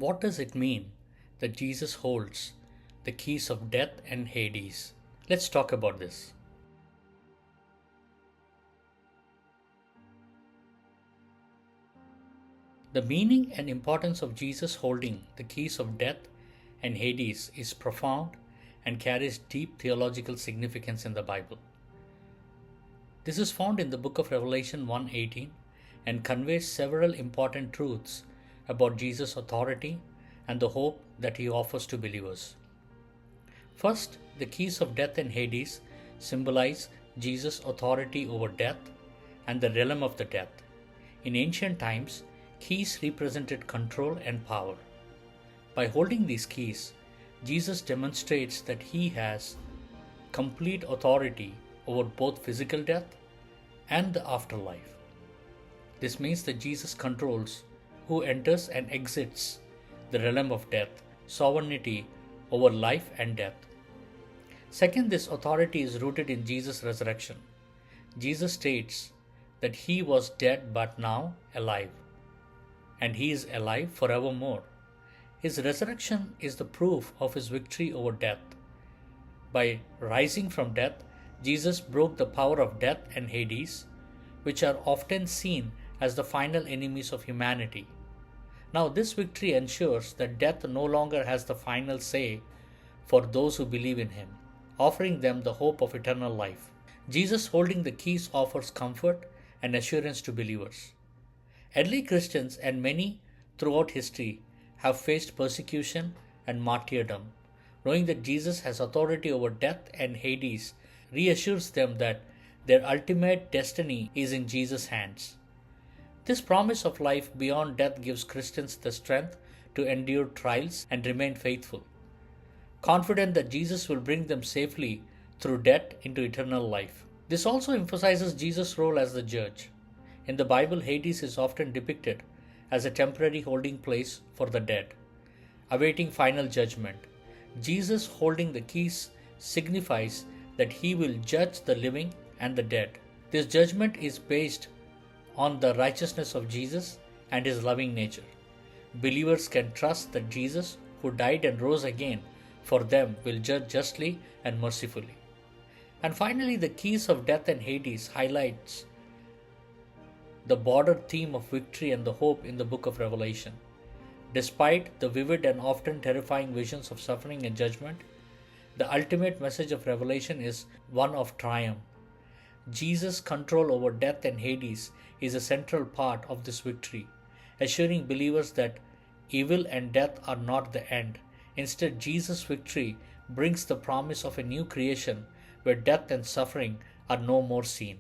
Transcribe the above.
What does it mean that Jesus holds the keys of death and Hades? Let's talk about this. The meaning and importance of Jesus holding the keys of death and Hades is profound and carries deep theological significance in the Bible. This is found in the book of Revelation 1:18 and conveys several important truths about Jesus' authority and the hope that he offers to believers. First, the keys of death and Hades symbolize Jesus' authority over death and the realm of the death. In ancient times, keys represented control and power. By holding these keys, Jesus demonstrates that he has complete authority over both physical death and the afterlife. This means that Jesus controls who enters and exits the realm of death, sovereignty over life and death. Second, this authority is rooted in Jesus' resurrection. Jesus states that he was dead but now alive, and he is alive forevermore. His resurrection is the proof of his victory over death. By rising from death, Jesus broke the power of death and Hades, which are often seen as the final enemies of humanity. Now, this victory ensures that death no longer has the final say for those who believe in him, offering them the hope of eternal life. Jesus holding the keys offers comfort and assurance to believers. Early Christians and many throughout history have faced persecution and martyrdom. Knowing that Jesus has authority over death and Hades reassures them that their ultimate destiny is in Jesus' hands. This promise of life beyond death gives Christians the strength to endure trials and remain faithful, confident that Jesus will bring them safely through death into eternal life. This also emphasizes Jesus' role as the judge. In the Bible, Hades is often depicted as a temporary holding place for the dead, awaiting final judgment. Jesus holding the keys signifies that he will judge the living and the dead. This judgment is based on the righteousness of Jesus and his loving nature. Believers can trust that Jesus, who died and rose again for them, will judge justly and mercifully. And finally, the keys of death and Hades highlights the broader theme of victory and the hope in the book of Revelation. Despite the vivid and often terrifying visions of suffering and judgment, the ultimate message of Revelation is one of triumph. Jesus' control over death and Hades is a central part of this victory, assuring believers that evil and death are not the end. Instead, Jesus' victory brings the promise of a new creation where death and suffering are no more seen.